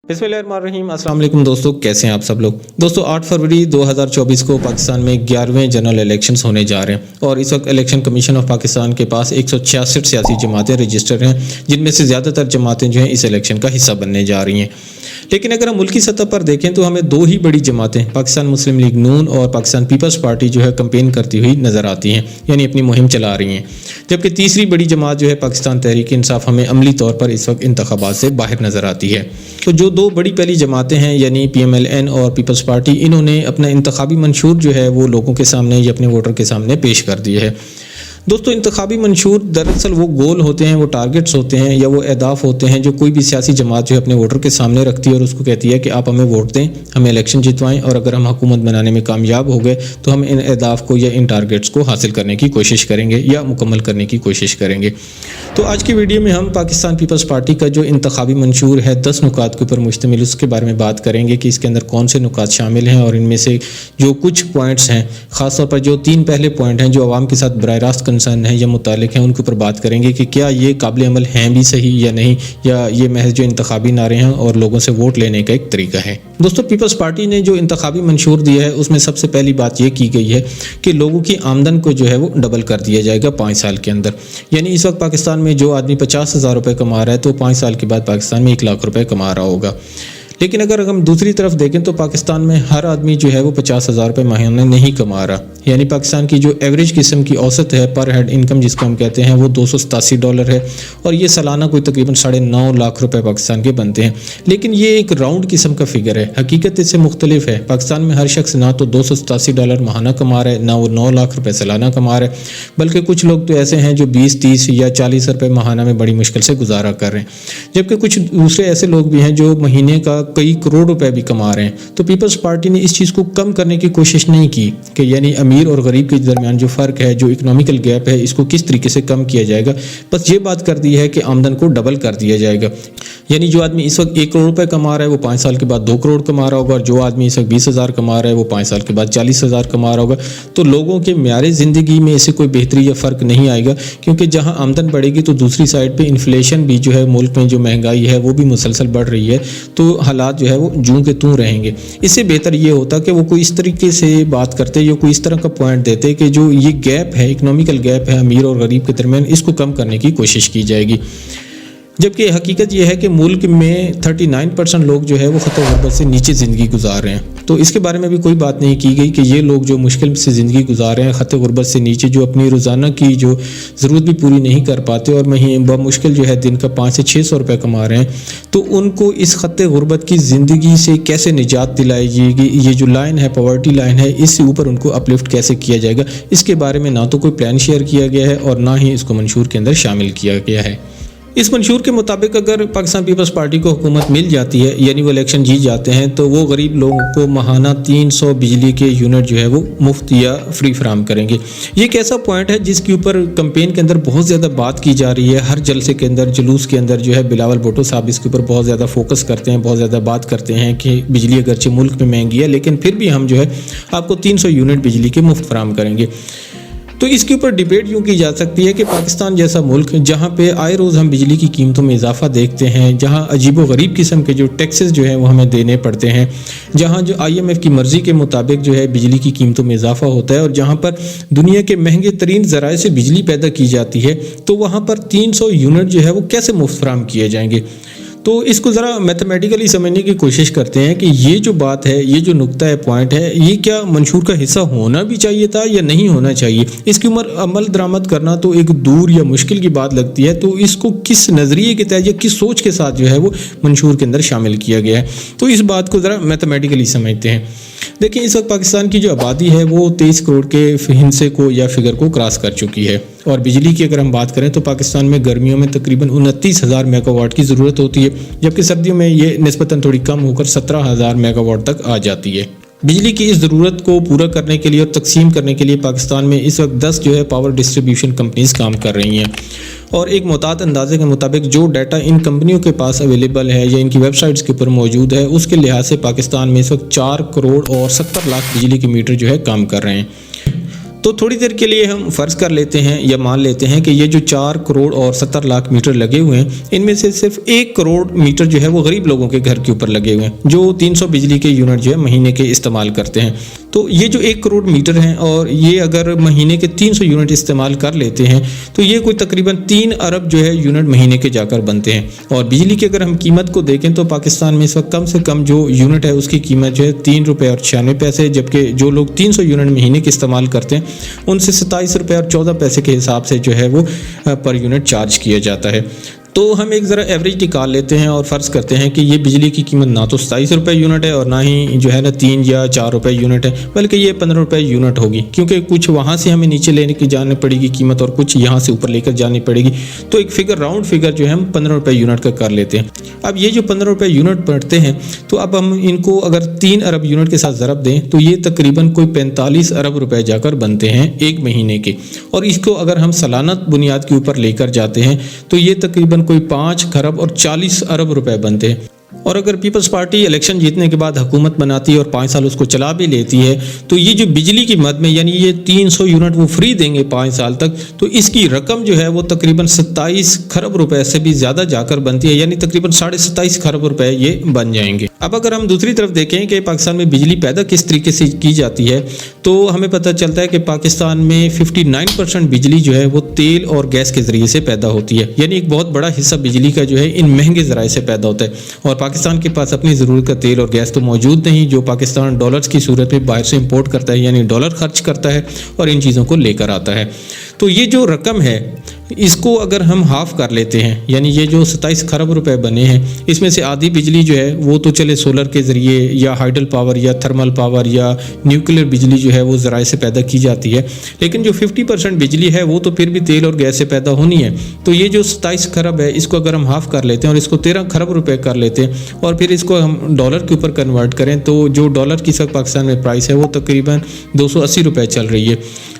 बिस्मिल्लाहिर्रहमानिर्रहीम। अस्सलाम वालेकुम दोस्तों, कैसे हैं आप सब लोग। दोस्तों 8 फरवरी 2024 को पाकिस्तान में 11वें जनरल इलेक्शंस होने जा रहे हैं और इस वक्त इलेक्शन कमीशन ऑफ पाकिस्तान के पास 166 सियासी जमातें रजिस्टर हैं, जिनमें से ज़्यादातर जमातें जो हैं इस इलेक्शन का हिस्सा बनने जा रही हैं। लेकिन अगर हम मुल्की सतह पर देखें तो हमें दो ही बड़ी जमातें पाकिस्तान मुस्लिम लीग नून और पाकिस्तान पीपल्स पार्टी जो है कैंपेन करती हुई नज़र आती हैं, यानी अपनी मुहिम चला रही हैं। जबकि तीसरी बड़ी जमात जो है पाकिस्तान तहरीक इंसाफ हमें अमली तौर पर इस वक्त इंतखाबात से बाहर नज़र आती है। तो जो दो बड़ी पहली जमातें हैं यानी PMLN और पीपल्स पार्टी, इन्होंने अपना इंतखाबी मंशूर जो है वो लोगों के सामने या अपने वोटर के सामने पेश कर दिया है। दोस्तों इंतखाबी मंशूर दरअसल वो गोल होते हैं, वो टारगेट्स होते हैं या वो अहदाफ होते हैं जो कोई भी सियासी जमात जो है अपने वोटर के सामने रखती है और उसको कहती है कि आप हमें वोट दें, हमें इलेक्शन जितवाएं और अगर हम हुकूमत बनाने में कामयाब हो गए तो हम इन अहदाफ को या इन टारगेट्स को हासिल करने की कोशिश करेंगे या मुकम्मल करने की कोशिश करेंगे। तो आज की वीडियो में हम पाकिस्तान पीपल्स पार्टी का जो इंतखाबी मंशूर है 10 नुकात के ऊपर मुश्तमिल, उसके बारे में बात करेंगे कि इसके अंदर कौन से नुकात शामिल हैं और इनमें से जो कुछ पॉइंट्स हैं, ख़ासतौर पर जो 3 पहले पॉइंट हैं जो आवाम के साथ बराह रास्त कंसर्न है या मुतालिक हैं, उनके ऊपर बात करेंगे कि क्या ये काबिल अमल हैं भी सही या नहीं, या ये महज जो इंतखाबी नारे हैं और लोगों से वोट लेने का एक तरीका है। दोस्तों पीपल्स पार्टी ने जो इंतखाबी मंशूर दिया है उसमें सबसे पहली बात ये की गई है कि लोगों की आमदन को जो है वो डबल कर दिया जाएगा 5 साल के अंदर। यानी इस वक्त पाकिस्तान में जो आदमी 50,000 रुपये कमा रहा है तो 5 साल के बाद पाकिस्तान में 1 लाख रुपये कमा रहा होगा। लेकिन अगर हम दूसरी तरफ देखें तो पाकिस्तान में हर आदमी जो है वो 50,000 रुपये महीने नहीं कमा रहा। यानी पाकिस्तान की जो एवरेज किस्म की औसत है पर हेड इनकम जिसको हम कहते हैं वो $287 है और ये सालाना कोई तकरीबन 9.5 लाख रुपए पाकिस्तान के बनते हैं। लेकिन ये एक राउंड किस्म का फिगर है, हकीकत इससे मुख्तलिफ है। पाकिस्तान में हर शख्स ना तो $287 माहाना कमा रहा है, ना वो 9 लाख रुपये सालाना कमा रहा है, बल्कि कुछ लोग तो ऐसे हैं जो 20, 30 या 40 रुपये माहाना में बड़ी मुश्किल से गुजारा कर रहे हैं। जबकि कुछ दूसरे ऐसे लोग भी हैं जो महीने का कई करोड़ रुपए भी कमा रहे हैं। तो पीपल्स पार्टी ने इस चीज़ को कम करने की कोशिश नहीं की कि यानी अमीर और गरीब के दरमियान जो फ़र्क है, जो इकोनॉमिकल गैप है, इसको किस तरीके से कम किया जाएगा। बस ये बात कर दी है कि आमदन को डबल कर दिया जाएगा। यानी जो आदमी इस वक्त 1 करोड़ रुपए कमा रहा है वो 5 साल के बाद 2 करोड़ कमा रहा होगा और जो आदमी इस वक्त 20,000 कमा रहा है वो 5 साल के बाद 40,000 कमा रहा होगा। तो लोगों के म्यारे ज़िंदगी में इससे कोई बेहतरी या फ़र्क नहीं आएगा, क्योंकि जहाँ आमदन बढ़ेगी तो दूसरी साइड पर इन्फ्लेशन भी जो है, मुल्क में जो महंगाई है वो भी मुसलसल बढ़ रही है, तो हालात जो है वो जूं के तूं रहेंगे। इससे बेहतर ये होता कि वो कोई इस तरीके से बात करते या कोई इस तरह का पॉइंट देते कि जो ये गैप है, इकोनॉमिकल गैप है अमीर और गरीब के दरमियान, इसको कम करने की कोशिश की जाएगी। जबकि हकीकत यह है कि मुल्क में 39% लोग जो है वो ख़तरे गुर्बत से नीचे ज़िंदगी गुजार रहे हैं। तो इसके बारे में भी कोई बात नहीं की गई कि ये लोग जो मुश्किल से ज़िंदगी गुजार रहे हैं, ख़तरे गुर्बत से नीचे, जो अपनी रोज़ाना की जो ज़रूरत भी पूरी नहीं कर पाते और बमुश्किल जो है दिन का 500 से 600 रुपये कमा रहे हैं, तो उनको इस ख़तरे गुर्बत की ज़िंदगी से कैसे निजात दिलाई जाएगी, ये जो लाइन है, पॉवर्टी लाइन है, इससे ऊपर उनको अपलिफ्ट कैसे किया जाएगा, इसके बारे में ना तो कोई प्लान शेयर किया गया है और ना ही इसको मंशूर के अंदर शामिल किया गया है। इस मंशूर के मुताबिक अगर पाकिस्तान पीपल्स पार्टी को हुकूमत मिल जाती है, यानी वो इलेक्शन जीत जाते हैं, तो वो गरीब लोगों को माहाना 300 बिजली के यूनिट जो है वो मुफ्त या फ्री फराम करेंगे। ये एक ऐसा पॉइंट है जिसके ऊपर कैंपेन के अंदर बहुत ज़्यादा बात की जा रही है। हर जलसे के अंदर, जुलूस के अंदर जो है बिलावल भुट्टो साहब इसके ऊपर बहुत ज़्यादा फोकस करते हैं, बहुत ज़्यादा बात करते हैं कि बिजली अगरचे मुल्क में महंगी है लेकिन फिर भी हम जो है आपको 300 यूनिट बिजली के मुफ्त फराम करेंगे। तो इसके ऊपर डिबेट यूँ की जा सकती है कि पाकिस्तान जैसा मुल्क जहाँ पे आए रोज़ हम बिजली की कीमतों में इजाफा देखते हैं, जहाँ अजीब व गरीब किस्म के जो टैक्सेस जो हैं वो हमें देने पड़ते हैं, जहाँ जो IMF की मर्ज़ी के मुताबिक जो है बिजली की कीमतों में इजाफा होता है और जहाँ पर दुनिया के महंगे तरीन ज़राए से बिजली पैदा की जाती है, तो वहाँ पर 300 यूनिट जो है वो कैसे मुफ्त फराम किए जाएंगे। तो इसको ज़रा मैथमेटिकली समझने की कोशिश करते हैं कि ये जो बात है, ये जो नुक्ता है, पॉइंट है, ये क्या मंशूर का हिस्सा होना भी चाहिए था या नहीं होना चाहिए। इसकी उम्र अमल दरामद करना तो एक दूर या मुश्किल की बात लगती है। तो इसको किस नज़रिए के तहत या किस सोच के साथ जो है वो मंशूर के अंदर शामिल किया गया है, तो इस बात को ज़रा मैथमेटिकली समझते हैं। देखिए इस वक्त पाकिस्तान की जो आबादी है वो 23 करोड़ के हिस्से को या फिगर को क्रॉस कर चुकी है और बिजली की अगर हम बात करें तो पाकिस्तान में गर्मियों में तकरीबन 29,000 मेगावाट की ज़रूरत होती है, जबकि सर्दियों में ये निस्बतन थोड़ी कम होकर 17,000 मेगावाट तक आ जाती है। बिजली की इस ज़रूरत को पूरा करने के लिए और तकसीम करने के लिए पाकिस्तान में इस वक्त 10 जो है पावर डिस्ट्रीब्यूशन कंपनीज काम कर रही हैं और एक मोहतात अंदाजे के मुताबिक जो डाटा इन कंपनियों के पास अवेलेबल है या इनकी वेबसाइट्स के ऊपर मौजूद है, उसके लिहाज से पाकिस्तान में इस वक्त 4 करोड़ और 70 लाख बिजली के मीटर जो है काम कर रहे हैं। तो थोड़ी देर के लिए हम फ़र्ज़ कर लेते हैं या मान लेते हैं कि ये जो 4 करोड़ और 70 लाख मीटर लगे हुए हैं, इनमें से सिर्फ 1 करोड़ मीटर जो है वो गरीब लोगों के घर के ऊपर लगे हुए हैं जो 300 बिजली के यूनिट जो है महीने के इस्तेमाल करते हैं। तो ये जो 1 करोड़ मीटर हैं और ये अगर महीने के 300 यूनिट इस्तेमाल कर लेते हैं तो ये कोई तकरीबन 3 अरब जो है यूनिट महीने के जाकर बनते हैं। और बिजली की अगर हम कीमत को देखें तो पाकिस्तान में इस वक्त कम से कम जो यूनिट है उसकी कीमत जो है 3 रुपये और 96 पैसे, जबकि जो लोग 300 यूनिट महीने के इस्तेमाल करते हैं उनसे 27 रुपये और 14 पैसे के हिसाब से जो है वो पर यूनिट चार्ज किया जाता है। तो हम एक ज़रा एवरेज निकाल लेते हैं और फ़र्ज़ करते हैं कि ये बिजली की कीमत ना तो 27 रुपये यूनिट है और ना ही जो है ना 3 या 4 रुपये यूनिट है, बल्कि ये 15 रुपये यूनिट होगी, क्योंकि कुछ वहाँ से हमें नीचे लेने की जानी पड़ेगी कीमत और कुछ यहाँ से ऊपर लेकर जानी पड़ेगी। तो एक फिगर, राउंड फिगर जो है हम 15 रुपये यूनिट का कर लेते हैं। अब ये जो 15 रुपये यूनिट पड़ते हैं तो अब हम इनको अगर 3 अरब यूनिट के साथ ज़रब दें तो ये तकरीबन कोई 45 अरब रुपये जाकर बनते हैं एक महीने के। और इसको अगर हम सालाना बुनियाद के ऊपर लेकर जाते हैं तो ये तकरीबन कोई 5 खरब और 40 अरब रुपए बनते हैं। और अगर पीपल्स पार्टी इलेक्शन जीतने के बाद हुकूमत बनाती है और 5 साल उसको चला भी लेती है तो ये जो बिजली की मद में यानी ये 300 यूनिट वो फ्री देंगे 5 साल तक, तो इसकी रकम जो है वो तकरीबन 27 खरब रुपए से भी ज़्यादा जाकर बनती है, यानी तकरीबन 27.5 खरब रुपए ये बन जाएंगे। अब अगर हम दूसरी तरफ देखें कि पाकिस्तान में बिजली पैदा किस तरीके से की जाती है तो हमें पता चलता है कि पाकिस्तान में 59% बिजली जो है वो तेल और गैस के ज़रिए से पैदा होती है, यानी एक बहुत बड़ा हिस्सा बिजली का जो है इन महंगे ज़राए से पैदा होता है। और पाकिस्तान के पास अपनी ज़रूरत का तेल और गैस तो मौजूद नहीं, जो पाकिस्तान डॉलर्स की सूरत में बाहर से इंपोर्ट करता है, यानी डॉलर खर्च करता है और इन चीज़ों को लेकर आता है। तो ये जो रकम है इसको अगर हम हाफ़ कर लेते हैं, यानी ये जो 27 खरब रुपए बने हैं इसमें से आधी बिजली जो है वो तो चले सोलर के ज़रिए या हाइडल पावर या थर्मल पावर या न्यूक्लियर बिजली जो है वो ज़राए से पैदा की जाती है, लेकिन जो 50% बिजली है वो तो फिर भी तेल और गैस से पैदा होनी है। तो ये जो 27 खरब है इसको अगर हम हाफ़ कर लेते हैं और इसको 13 खरब रुपए कर लेते हैं और फिर इसको हम डॉलर के ऊपर कन्वर्ट करें तो जो डॉलर की इस वक्त पाकिस्तान में प्राइस है वो तकरीबन 280 रुपये चल रही है।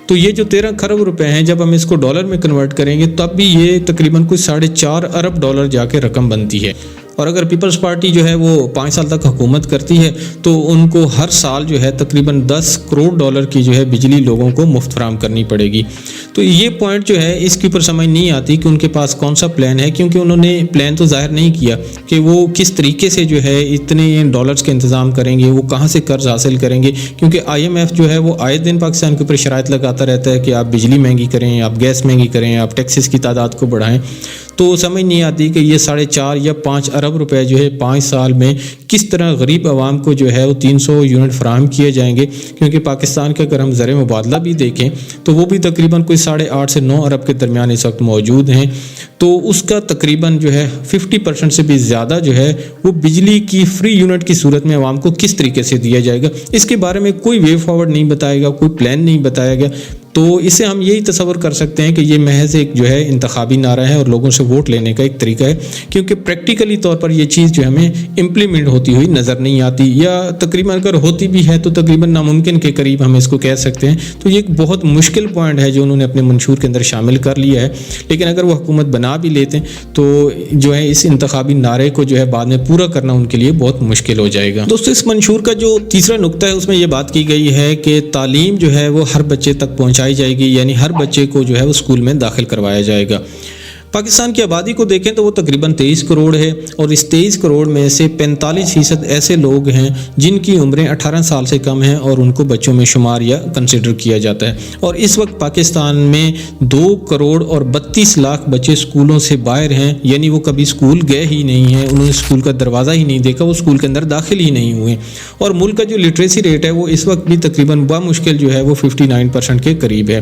तो ये जो 13 खरब रुपए हैं जब हम इसको डॉलर में कन्वर्ट करेंगे तब भी ये तकरीबन कुछ 4.5 अरब डॉलर जाके रकम बनती है। और अगर पीपल्स पार्टी जो है वो 5 साल तक हुकूमत करती है तो उनको हर साल जो है तकरीबन 10 करोड़ डॉलर की जो है बिजली लोगों को मुफ्त फराहम करनी पड़ेगी। तो ये पॉइंट जो है इसके ऊपर समझ नहीं आती कि उनके पास कौन सा प्लान है, क्योंकि उन्होंने प्लान तो ज़ाहिर नहीं किया कि वो किस तरीके से जो है इतने डॉलर्स के इंतज़ाम करेंगे, वो कहाँ से कर्ज हासिल करेंगे, क्योंकि IMF जो है वो आए दिन पाकिस्तान के ऊपर शराइत लगाता रहता है कि आप बिजली महंगी करें, आप गैस महंगी करें, आप टैक्सेस की तादाद को बढ़ाएं। तो समझ नहीं आती कि ये 4.5 या 5 अरब रुपए जो है 5 साल में किस तरह गरीब आवाम को जो है वो 300 यूनिट फराहम किए जाएंगे, क्योंकि पाकिस्तान का अगर हम ज़र मुबादला भी देखें तो वो भी तकरीबन कोई 8.5 से 9 अरब के दरमियान इस वक्त मौजूद हैं। तो उसका तकरीबन जो है 50% से भी ज़्यादा जो है वो बिजली की फ्री यूनिट की सूरत में आवाम को किस तरीके से दिया जाएगा, इसके बारे में कोई वे फॉरवर्ड नहीं बताएगा, कोई प्लान नहीं बताया गया। तो इससे हम यही तसव्वुर कर सकते हैं कि ये महज एक जो है इंतखाबी नारा है और लोगों से वोट लेने का एक तरीका है, क्योंकि प्रैक्टिकली तौर पर ये चीज़ जो हमें इम्प्लीमेंट होती हुई नज़र नहीं आती, या तकरीबन अगर होती भी है तो तकरीबन नामुमकिन के करीब हम इसको कह सकते हैं। तो ये एक बहुत मुश्किल पॉइंट है जो उन्होंने अपने मंशूर के अंदर शामिल कर लिया है, लेकिन अगर वो हुकूमत बना भी लेते हैं तो जो है इस इंतखाबी नारे को जो है बाद में पूरा करना उनके लिए बहुत मुश्किल हो जाएगा। दोस्तों, इस मंशूर का जो तीसरा नुक्ता है उसमें ये बात की गई है कि तालीम जो है वो हर बच्चे तक पहुँचाई जाएगी, यानी हर बच्चे को जो है वो स्कूल में दाखिल करवाया जाएगा। पाकिस्तान की आबादी को देखें तो वो तकरीबन 23 करोड़ है और इस 23 करोड़ में से 45% ऐसे लोग हैं जिनकी उम्रें 18 साल से कम हैं और उनको बच्चों में शुमार या कंसिडर किया जाता है। और इस वक्त पाकिस्तान में 2 करोड़ और 32 लाख बच्चे स्कूलों से बाहर हैं, यानी वो कभी स्कूल गए ही नहीं हैं, उन्होंने स्कूल का दरवाज़ा ही नहीं देखा, वो स्कूल के अंदर दाखिल ही नहीं हुए। और मुल्क का जो लिटरेसी रेट है वो इस वक्त भी तकरीबन बामुश्किल जो है वो 59% के करीब है।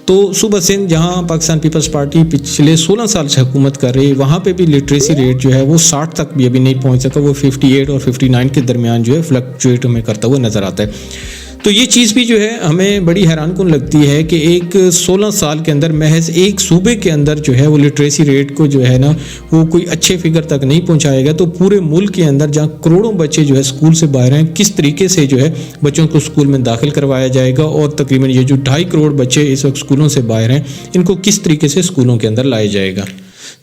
तो सूबा सिंध, जहाँ पाकिस्तान पीपल्स पार्टी पिछले 16 साल से हुकूमत कर रही है, वहाँ पे भी लिटरेसी रेट जो है वो 60 तक भी अभी नहीं पहुँच सका, वो 58 और 59 के दरमियान जो है फ्लक्चुएट में करता हुआ नज़र आता है। तो ये चीज़ भी जो है हमें बड़ी हैरानकुन लगती है कि एक 16 साल के अंदर महज एक सूबे के अंदर जो है वो लिटरेसी रेट को जो है ना वो कोई अच्छे फिगर तक नहीं पहुंचाएगा, तो पूरे मुल्क के अंदर जहाँ करोड़ों बच्चे जो है स्कूल से बाहर हैं, किस तरीके से जो है बच्चों को स्कूल में दाखिल करवाया जाएगा, और तकरीबन ये जो 2.5 करोड़ बच्चे इस वक्त स्कूलों से बाहर हैं इनको किस तरीके से स्कूलों के अंदर लाया जाएगा।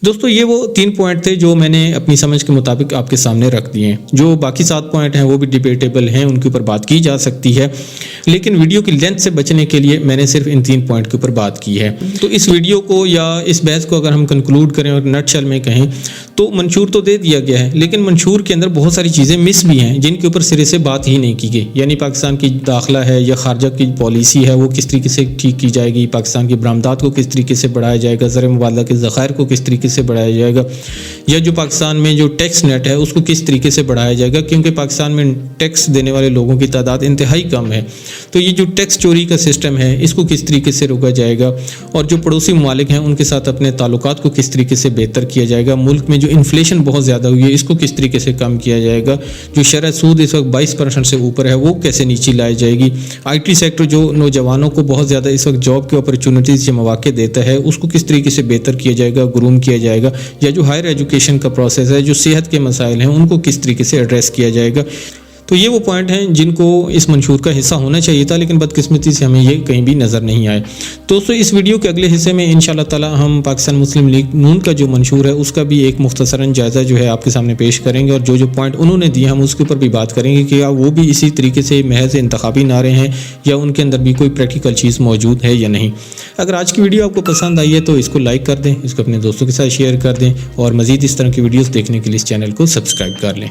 दोस्तों ये वो 3 पॉइंट थे जो मैंने अपनी समझ के मुताबिक आपके सामने रख दिए हैं। जो बाकी 7 पॉइंट हैं वो भी डिबेटेबल हैं, उनके ऊपर बात की जा सकती है, लेकिन वीडियो की लेंथ से बचने के लिए मैंने सिर्फ इन 3 पॉइंट के ऊपर बात की है। तो इस वीडियो को या इस बहस को अगर हम कंक्लूड करें और नटशल में कहें तो मंशूर तो दे दिया गया है, लेकिन मंशूर के अंदर बहुत सारी चीज़ें मिस भी हैं जिनके ऊपर सिरे से बात ही नहीं की गई। यानी पाकिस्तान की दाखिला है या खारजा की पॉलिसी है वो किस तरीके से ठीक की जाएगी, पाकिस्तान की बरामदात को किस तरीके से बढ़ाया जाएगा, ज़र मुबादला के ज़खायर को किस तरीके से बढ़ाया जाएगा, या जो पाकिस्तान में जो टैक्स नेट है उसको किस तरीके से बढ़ाया जाएगा, क्योंकि पाकिस्तान में टैक्स देने वाले लोगों की तादाद इंतहाई कम है। तो ये जो टैक्स चोरी का सिस्टम है इसको किस तरीके से रोका जाएगा, और जो पड़ोसी ममालिक हैं उनके साथ अपने ताल्लुकात को किस तरीके से बेहतर किया जाएगा, मुल्क में जो इन्फ्लेशन बहुत ज़्यादा हुई है इसको किस तरीके से कम किया जाएगा, जो शरह सूद इस वक्त 22% से ऊपर है वो कैसे नीचे लाई जाएगी, IT सेक्टर जो नौजवानों को बहुत ज़्यादा इस वक्त जॉब के अपॉर्चुनिटीज़ या मौके देता है उसको किस तरीके से बेहतर किया जाएगा, ग्रूम किया जाएगा, या जो हायर एजुकेशन का प्रोसेस है, जो सेहत के मसाइल हैं उनको किस तरीके से एड्रेस किया जाएगा। तो ये वो पॉइंट हैं जिनको इस मंशूर का हिस्सा होना चाहिए था, लेकिन बदकिस्मती से हमें ये कहीं भी नज़र नहीं आए। दोस्तों इस वीडियो के अगले हिस्से में इंशाल्लाह ताला हम पाकिस्तान मुस्लिम लीग नून का जो मंशूर है उसका भी एक मुख्तसरन जायज़ा जो है आपके सामने पेश करेंगे, और जो पॉइंट उन्होंने दिए हम उसके ऊपर भी बात करेंगे कि क्या वो भी इसी तरीके से महज इंतखाबी नारे हैं या उनके अंदर भी कोई प्रैक्टिकल चीज़ मौजूद है या नहीं। अगर आज की वीडियो आपको पसंद आई है तो इसको लाइक कर दें, इसको अपने दोस्तों के साथ शेयर कर दें, और मज़ीद इस तरह की वीडियोज़ देखने के लिए इस चैनल को सब्सक्राइब कर लें।